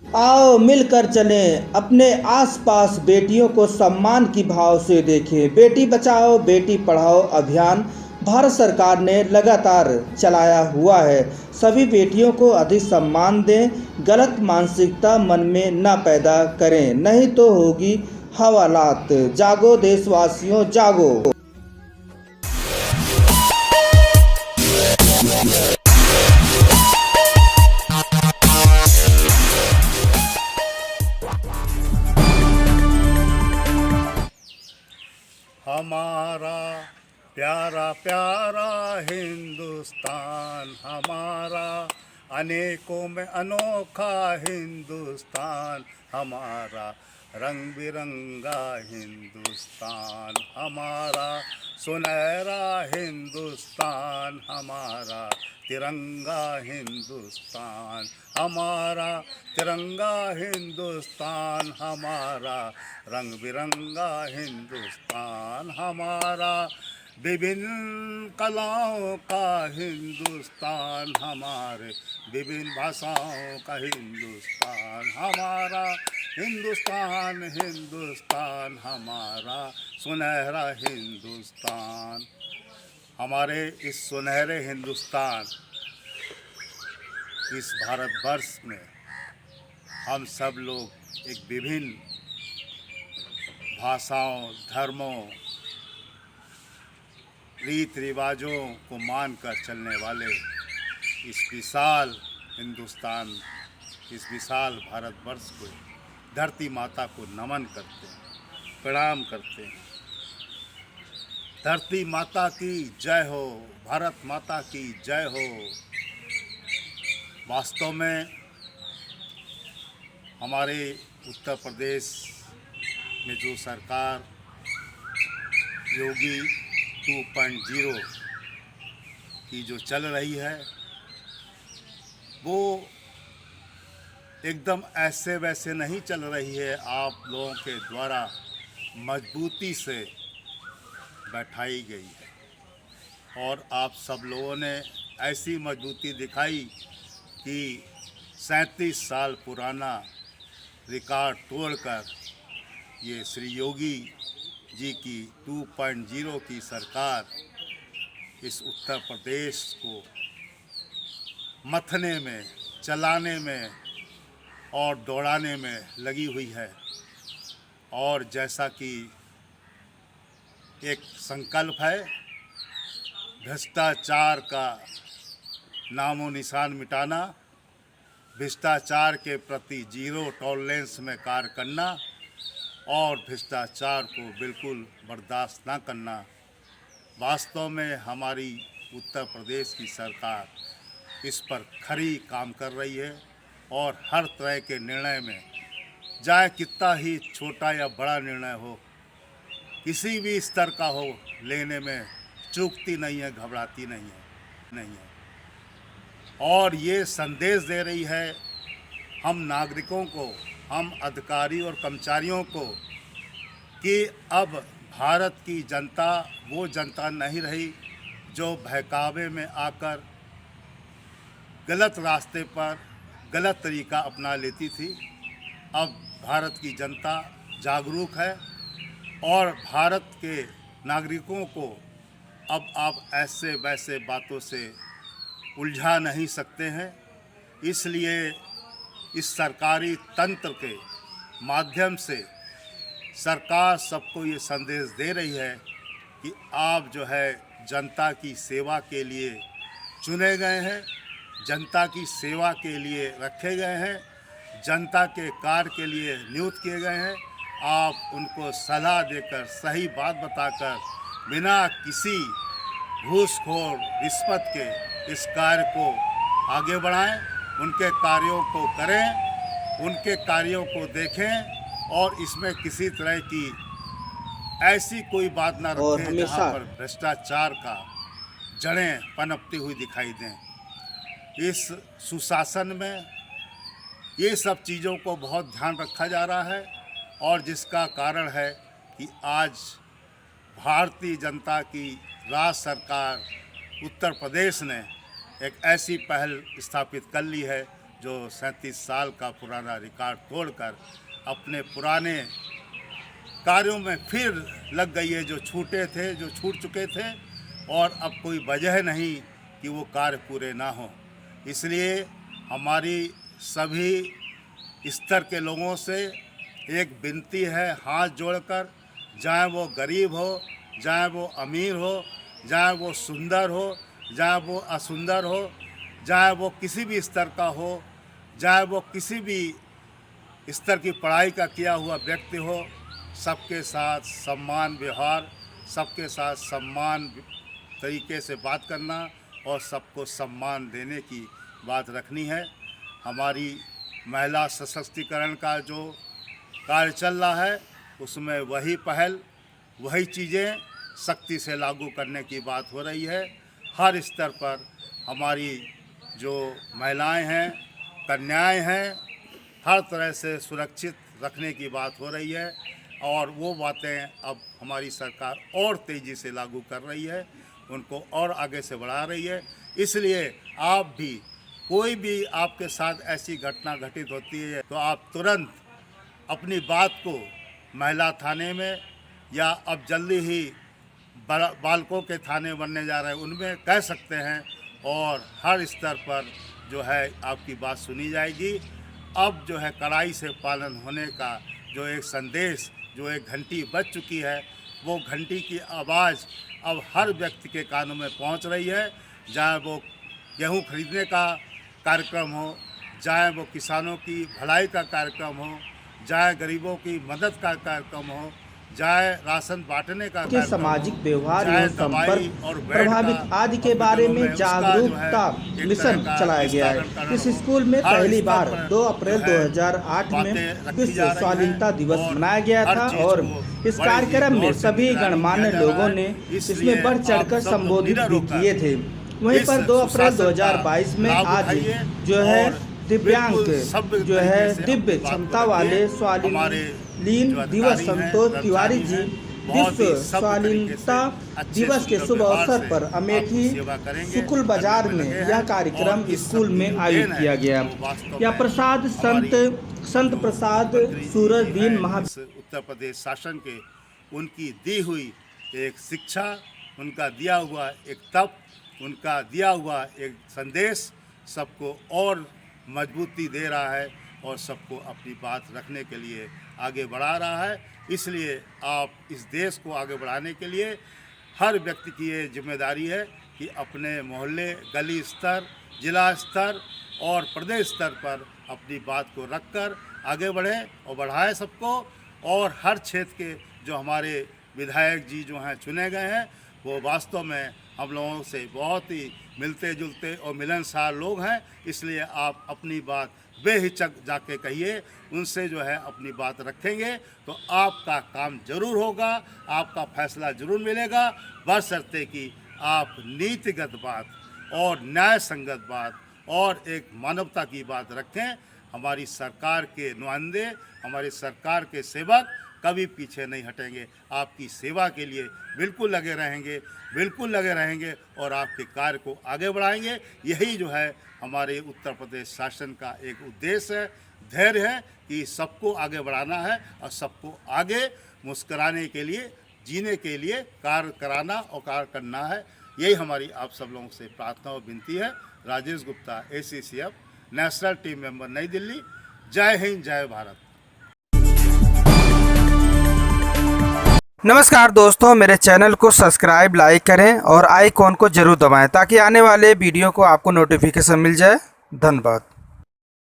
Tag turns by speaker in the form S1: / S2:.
S1: आओ मिलकर चलें, अपने आसपास बेटियों को सम्मान की भाव से देखें। बेटी बचाओ बेटी पढ़ाओ अभियान भारत सरकार ने लगातार चलाया हुआ है। सभी बेटियों को अधिक सम्मान दें, गलत मानसिकता मन में न पैदा करें, नहीं तो होगी हवालात। जागो देशवासियों जागो।
S2: हमारा प्यारा प्यारा हिंदुस्तान, हमारा अनेकों में अनोखा हिंदुस्तान, हमारा रंग बिरंगा हिंदुस्तान, हमारा सुनहरा हिंदुस्तान, हमारा तिरंगा हिंदुस्तान, हमारा तिरंगा हिंदुस्तान, हमारा रंग बिरंगा हिंदुस्तान, हमारा विभिन्न कलाओं का हिंदुस्तान, हमारे विभिन्न भाषाओं का हिंदुस्तान, हमारा हिंदुस्तान हिंदुस्तान, हमारा सुनहरा हिंदुस्तान। हमारे इस सुनहरे हिंदुस्तान, इस भारतवर्ष में हम सब लोग एक विभिन्न भाषाओं, धर्मों, रीति रिवाजों को मानकर चलने वाले इस विशाल हिंदुस्तान, इस विशाल भारतवर्ष को, धरती माता को नमन करते हैं, प्रणाम करते हैं। धरती माता की जय हो, भारत माता की जय हो। वास्तव में हमारे उत्तर प्रदेश में जो सरकार योगी 2.0 की जो चल रही है, वो एकदम ऐसे वैसे नहीं चल रही है, आप लोगों के द्वारा मजबूती से बैठाई गई है। और आप सब लोगों ने ऐसी मजबूती दिखाई कि 37 साल पुराना रिकॉर्ड तोड़कर ये श्री योगी जी की 2.0 की सरकार इस उत्तर प्रदेश को मथने में, चलाने में और दौड़ाने में लगी हुई है। और जैसा कि एक संकल्प है, भ्रष्टाचार का नामो निशान मिटाना, भ्रष्टाचार के प्रति जीरो टॉलरेंस में कार्य करना और भ्रष्टाचार को बिल्कुल बर्दाश्त ना करना। वास्तव में हमारी उत्तर प्रदेश की सरकार इस पर खरी काम कर रही है और हर तरह के निर्णय में, चाहे कितना ही छोटा या बड़ा निर्णय हो, किसी भी स्तर का हो, लेने में चूकती नहीं है, घबराती नहीं है। और ये संदेश दे रही है हम नागरिकों को, हम अधिकारी और कर्मचारियों को, कि अब भारत की जनता वो जनता नहीं रही जो बहकावे में आकर गलत रास्ते पर गलत तरीका अपना लेती थी। अब भारत की जनता जागरूक है और भारत के नागरिकों को अब आप ऐसे वैसे बातों से उलझा नहीं सकते हैं। इसलिए इस सरकारी तंत्र के माध्यम से सरकार सबको ये संदेश दे रही है कि आप जो है जनता की सेवा के लिए चुने गए हैं, जनता की सेवा के लिए रखे गए हैं, जनता के कार्य के लिए नियुक्त किए गए हैं। आप उनको सलाह देकर, सही बात बताकर, बिना किसी घूसखोर रिश्वत के इस कार्य को आगे बढ़ाएं, उनके कार्यों को करें, उनके कार्यों को देखें और इसमें किसी तरह की ऐसी कोई बात ना
S1: और
S2: रखें जहां
S1: हमेशा
S2: पर भ्रष्टाचार का जड़ें पनपती हुई दिखाई दें। इस सुशासन में ये सब चीज़ों को बहुत ध्यान रखा जा रहा है और जिसका कारण है कि आज भारतीय जनता की राज्य सरकार उत्तर प्रदेश ने एक ऐसी पहल स्थापित कर ली है जो 37 साल का पुराना रिकॉर्ड तोड़कर अपने पुराने कार्यों में फिर लग गई है, जो छूटे थे, जो छूट चुके थे, और अब कोई वजह नहीं कि वो कार्य पूरे ना हो। इसलिए हमारी सभी स्तर के लोगों से एक विनती है, हाथ जोड़कर, चाहे वो गरीब हो, चाहे वो अमीर हो, चाहे वो सुंदर हो, चाहे वो असुंदर हो, चाहे वो किसी भी स्तर का हो, चाहे वो किसी भी स्तर की पढ़ाई का किया हुआ व्यक्ति हो, सबके साथ सम्मान व्यवहार, सबके साथ सम्मान तरीके से बात करना और सबको सम्मान देने की बात रखनी है। हमारी महिला सशक्तिकरण का जो कार्य चल रहा है उसमें वही पहल, वही चीज़ें सख्ती से लागू करने की बात हो रही है। हर स्तर पर हमारी जो महिलाएं हैं, कन्याएं हैं, हर तरह से सुरक्षित रखने की बात हो रही है और वो बातें अब हमारी सरकार और तेज़ी से लागू कर रही है, उनको और आगे से बढ़ा रही है। इसलिए आप भी, कोई भी आपके साथ ऐसी घटना घटित होती है तो आप तुरंत अपनी बात को महिला थाने में या अब जल्दी ही बालकों के थाने बनने जा रहे हैं उनमें कह सकते हैं और हर स्तर पर जो है आपकी बात सुनी जाएगी। अब जो है कड़ाई से पालन होने का जो एक संदेश, जो एक घंटी बज चुकी है, वो घंटी की आवाज़ अब हर व्यक्ति के कानों में पहुंच रही है। चाहे वो गेहूं खरीदने का कार्यक्रम हो, चाहे वो किसानों की भलाई का कार्यक्रम हो, चाहे गरीबों की मदद का कार्यक्रम हो, चाहे राशन बांटने का
S1: के सामाजिक व्यवहार एवं संपर्क प्रभावित आदि के बारे में जागरूकता मिशन चलाया गया है। इस स्कूल में पहली बार 2 अप्रैल 2008 में विश्व स्वाधीनता दिवस मनाया गया था और इस कार्यक्रम में सभी गणमान्य लोगों ने इसमें बढ़ चढ़कर संबोधित भी किए थे। वहीं पर 2 अप्रैल 2022 में आज जो है दिव्यांग जो है दिव्य क्षमता वाले स्वाधीन दिवस संतोष तिवारी जी विश्व स्वाधीनता दिवस के शुभ अवसर पर अमेठी सुकुल बाजार में यह कार्यक्रम स्कूल में आयोजित किया गया। यह प्रसाद संत प्रसाद सूरजदीन
S2: उत्तर प्रदेश शासन के उनकी दी हुई एक शिक्षा, उनका दिया हुआ एक तप, उनका दिया हुआ एक संदेश सबको और मजबूती दे रहा है और सबको अपनी बात रखने के लिए आगे बढ़ा रहा है। इसलिए आप इस देश को आगे बढ़ाने के लिए हर व्यक्ति की ये जिम्मेदारी है कि अपने मोहल्ले, गली स्तर, जिला स्तर और प्रदेश स्तर पर अपनी बात को रखकर आगे बढ़ें और बढ़ाएं सबको। और हर क्षेत्र के जो हमारे विधायक जी जो हैं चुने गए हैं वो वास्तव में हम लोगों से बहुत ही मिलते जुलते और मिलनसार लोग हैं। इसलिए आप अपनी बात बेहिचक जाके कहिए, उनसे जो है अपनी बात रखेंगे तो आपका काम जरूर होगा, आपका फैसला जरूर मिलेगा, बशर्ते कि आप नीतिगत बात और न्याय संगत बात और एक मानवता की बात रखें। हमारी सरकार के नुमाइंदे, हमारी सरकार के सेवक कभी पीछे नहीं हटेंगे, आपकी सेवा के लिए बिल्कुल लगे रहेंगे और आपके कार्य को आगे बढ़ाएंगे। यही जो है हमारे उत्तर प्रदेश शासन का एक उद्देश्य है, धैर्य है कि सबको आगे बढ़ाना है और सबको आगे मुस्कराने के लिए, जीने के लिए कार्य कराना और कार्य करना है। यही हमारी आप सब लोगों से प्रार्थना और विनती है। Rajesh Gupta, ACCF national team member, नई दिल्ली। जय हिंद, जय भारत।
S3: नमस्कार दोस्तों, मेरे चैनल को सब्सक्राइब, लाइक करें और आइकॉन को जरूर दबाएं ताकि आने वाले वीडियो को आपको नोटिफिकेशन मिल जाए। धन्यवाद।